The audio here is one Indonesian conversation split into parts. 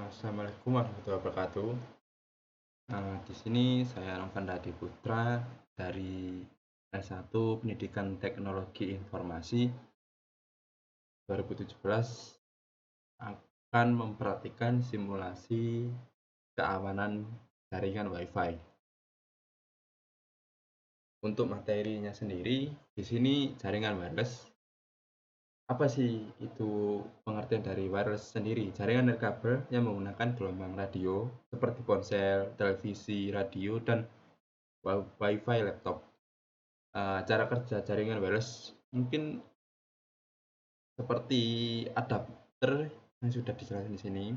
Assalamualaikum warahmatullahi wabarakatuh. Di sini saya Nova Dadi Putra dari S1 Pendidikan Teknologi Informasi 2017 akan memperhatikan simulasi keamanan jaringan Wi-Fi. Untuk materinya sendiri, di sini jaringan wireless. Apa sih itu pengertian dari wireless sendiri? Jaringan nirkabel yang menggunakan gelombang radio seperti ponsel, televisi, radio, dan Wi-Fi laptop. Cara kerja jaringan wireless mungkin seperti adapter yang sudah dijelaskan di sini,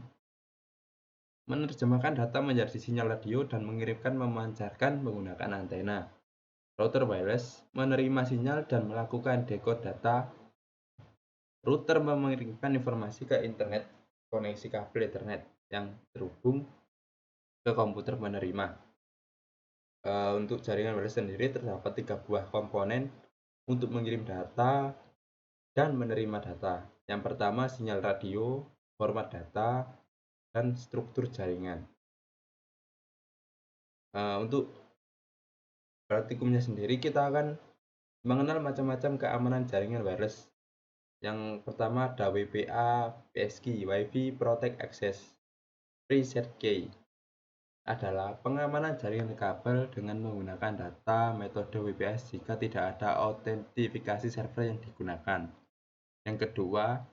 menerjemahkan data menjadi sinyal radio dan mengirimkan memancarkan menggunakan antena. Router wireless menerima sinyal dan melakukan decode data. Router mengirimkan informasi ke internet, koneksi kabel Ethernet yang terhubung ke komputer penerima. Untuk jaringan wireless sendiri terdapat 3 buah komponen untuk mengirim data dan menerima data. Yang pertama sinyal radio, format data, dan struktur jaringan. Untuk praktikumnya sendiri kita akan mengenal macam-macam keamanan jaringan wireless. Yang pertama ada WPA, PSK, Wi-Fi Protect Access. Preset Key adalah pengamanan jaringan kabel dengan menggunakan data metode WPS jika tidak ada autentifikasi server yang digunakan. Yang kedua,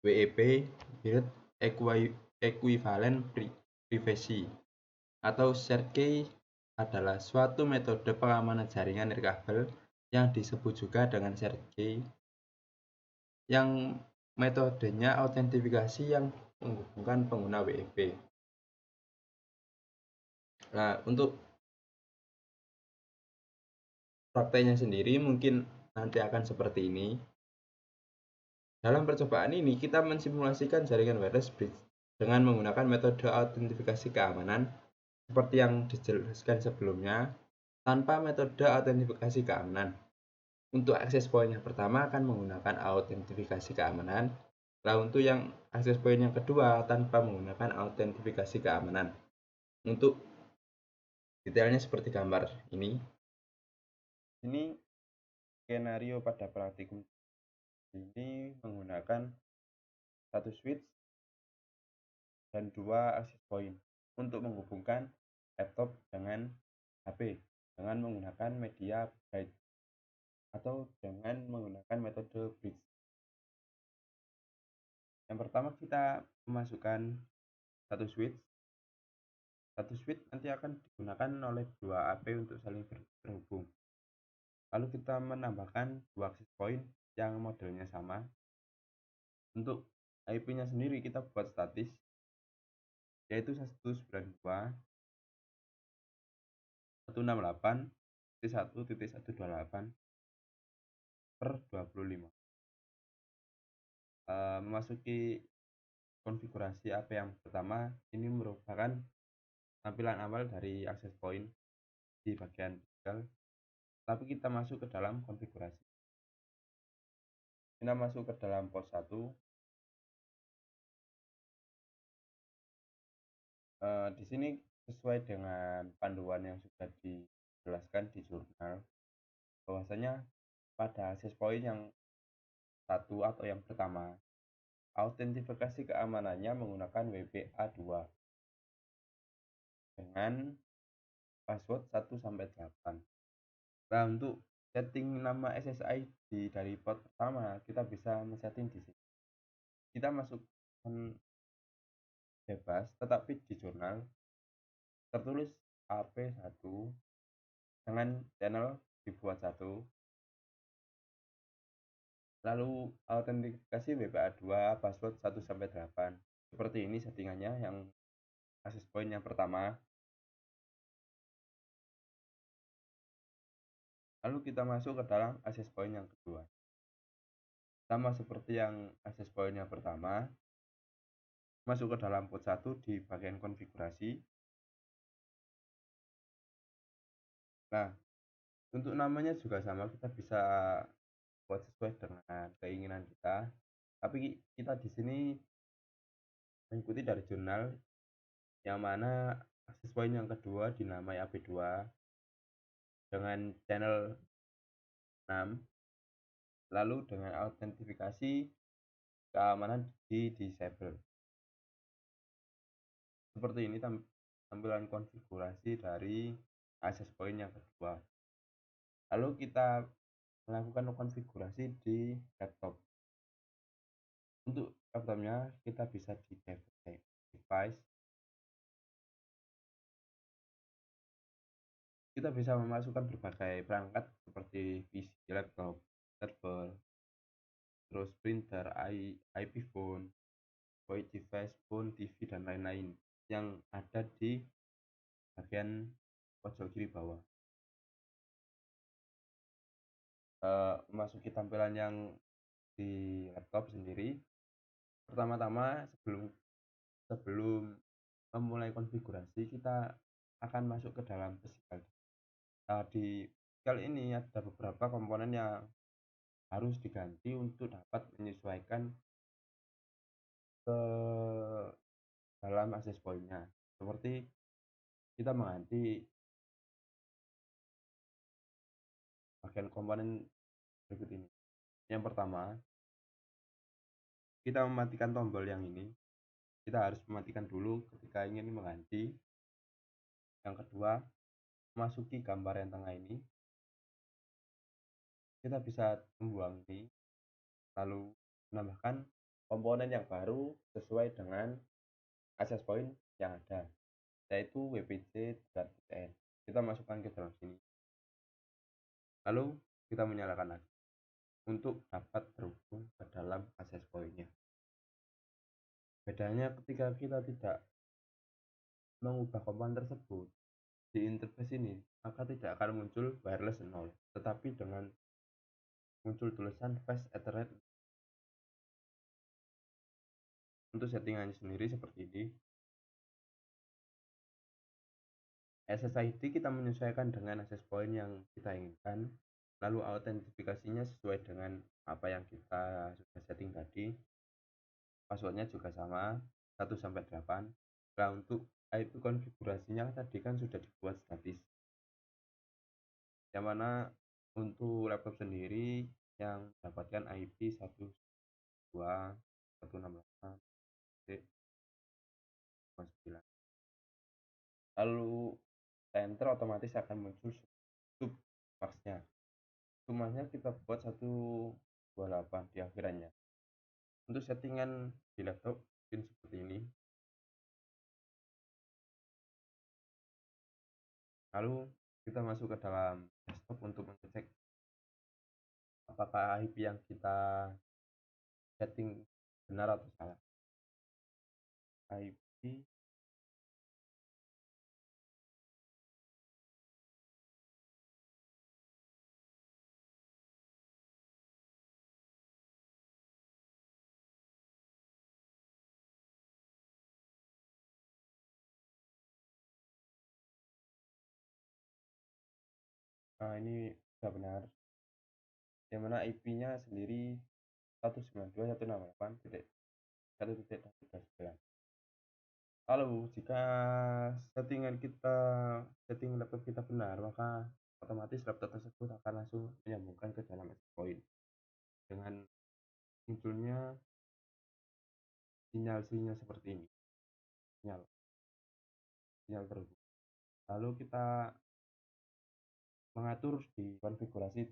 WEP Weird Equivalent Privacy atau shared key adalah suatu metode pengamanan jaringan nirkabel yang disebut juga dengan shared key, yang metodenya autentifikasi yang menghubungkan pengguna WEP. Nah, untuk prakteknya sendiri mungkin nanti akan seperti ini. Dalam percobaan ini kita mensimulasikan jaringan wireless bridge dengan menggunakan metode autentifikasi keamanan seperti yang dijelaskan sebelumnya tanpa metode autentifikasi keamanan. Untuk akses point yang pertama akan menggunakan autentifikasi keamanan. Lalu untuk yang akses point yang kedua tanpa menggunakan autentifikasi keamanan. Untuk detailnya seperti gambar ini. Ini skenario pada praktikum ini menggunakan satu switch dan 2 access point untuk menghubungkan laptop dengan HP dengan menggunakan media bridge atau dengan menggunakan metode bridge. Yang pertama kita memasukkan satu switch nanti akan digunakan oleh 2 AP untuk saling terhubung. Lalu kita menambahkan 2 access point yang modelnya sama. Untuk IP-nya sendiri kita buat statis, yaitu 192.168.1.128/25. Memasuki konfigurasi AP yang pertama, ini merupakan tampilan awal dari access point di bagian digital, tapi kita masuk ke dalam konfigurasi. Kita masuk ke dalam pos 1. Di sini sesuai dengan panduan yang sudah dijelaskan di jurnal, bahwasanya pada access point yang satu atau yang pertama, autentifikasi keamanannya menggunakan WPA2 dengan password 1-8. Nah, untuk setting nama SSID dari port pertama, kita bisa men-setting di sini. Kita masukkan bebas, tetapi di jurnal tertulis AP1 dengan channel dibuat 1. Lalu autentikasi WPA2 password 1-8. Seperti ini settingannya yang access point yang pertama. Lalu kita masuk ke dalam access point yang kedua. Sama seperti yang access point yang pertama, masuk ke dalam port 1 di bagian konfigurasi. Nah, untuk namanya juga sama, kita bisa buat sesuai dengan keinginan kita. Tapi kita di sini mengikuti dari jurnal yang mana akses point yang kedua dinamai AB2 dengan channel 6, lalu dengan autentifikasi keamanan di disable. Seperti ini tampilan konfigurasi dari akses point yang kedua. Lalu kita melakukan konfigurasi di laptop. Untuk laptopnya kita bisa di device. Kita bisa memasukkan berbagai perangkat seperti PC, laptop, tablet, terus printer, IP phone, voice device, phone, TV, dan lain-lain yang ada di bagian pojok kiri bawah. Memasuki tampilan yang di laptop sendiri, pertama-tama sebelum memulai konfigurasi kita akan masuk ke dalam physical. Di physical ini ada beberapa komponen yang harus diganti untuk dapat menyesuaikan ke dalam akses point-nya. Seperti kita mengganti bagian komponen berikut ini. Yang pertama, kita mematikan tombol yang ini. Kita harus mematikan dulu ketika ingin mengganti. Yang kedua, memasuki gambar yang tengah ini. Kita bisa membuang ini, lalu menambahkan komponen yang baru sesuai dengan akses point yang ada, yaitu WPC3.n. Kita masukkan ke dalam sini. Lalu kita menyalakan lagi untuk dapat terhubung ke dalam akses point-nya. Bedanya ketika kita tidak mengubah komponen tersebut di interface ini, maka tidak akan muncul wireless 0, tetapi dengan muncul tulisan fast Ethernet. Untuk settingannya sendiri seperti ini. SSID kita menyesuaikan dengan akses point yang kita inginkan, lalu autentifikasinya sesuai dengan apa yang kita sudah setting tadi. Passwordnya juga sama, 1-8. Nah, untuk IP konfigurasinya tadi kan sudah dibuat statis, yang mana untuk laptop sendiri yang mendapatkan IP 192.168.9. Lalu enter otomatis akan muncul submaxnya. Submaxnya kita buat 128 di akhirannya. Untuk settingan di laptop mungkin seperti ini. Lalu kita masuk ke dalam desktop untuk mengecek apakah IP yang kita setting benar atau salah. IP ini sudah benar, yang mana IP-nya sendiri 192.168.1.13. Lalu jika setting laptop kita benar, maka otomatis laptop tersebut akan langsung menyambungkan ke dalam access point dengan munculnya sinyal seperti ini, sinyal terhubung. Lalu kita mengatur di konfigurasi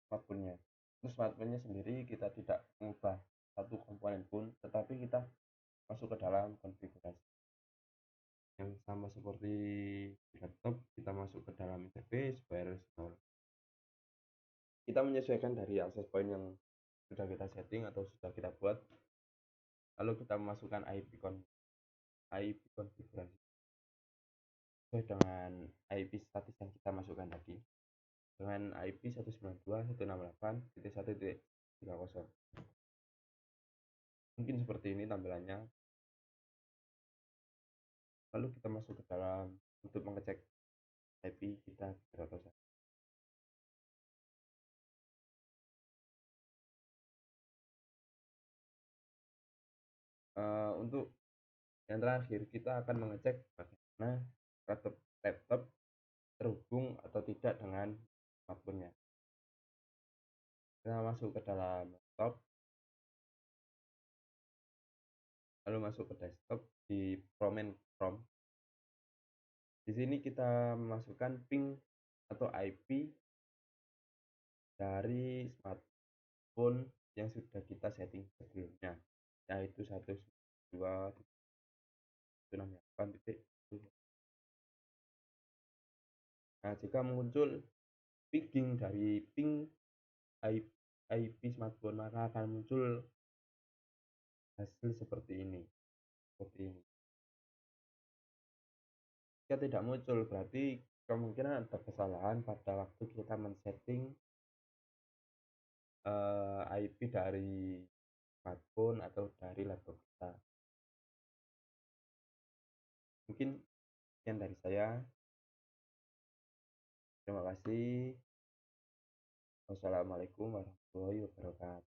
smartphone-nya. Untuk smartphone-nya sendiri kita tidak mengubah satu komponen pun, tetapi kita masuk ke dalam konfigurasi yang sama seperti di laptop. Kita masuk ke dalam interface wireless 0. Kita menyesuaikan dari akses point yang sudah kita setting atau sudah kita buat, lalu kita memasukkan IP konfigurasi sesuai dengan IP statis yang kita masukkan tadi dengan IP 192.168.1.30. Mungkin seperti ini tampilannya. Lalu kita masuk ke dalam untuk mengecek IP kita benar atau salah. Untuk Yang terakhir, kita akan mengecek bagaimana laptop terhubung atau tidak dengan smartphone-nya. Kita masuk ke dalam laptop, lalu masuk ke desktop di Chrome. Di sini kita memasukkan ping atau IP dari smartphone yang sudah kita setting sebelumnya, yaitu 192.168.1. Nah, jika muncul ping dari ping IP smartphone, maka akan muncul hasil seperti ini. Jika tidak muncul, berarti kemungkinan ada kesalahan pada waktu kita men-setting IP dari smartphone atau dari laptop kita. Mungkin sekian dari saya. Terima kasih. Wassalamualaikum warahmatullahi wabarakatuh.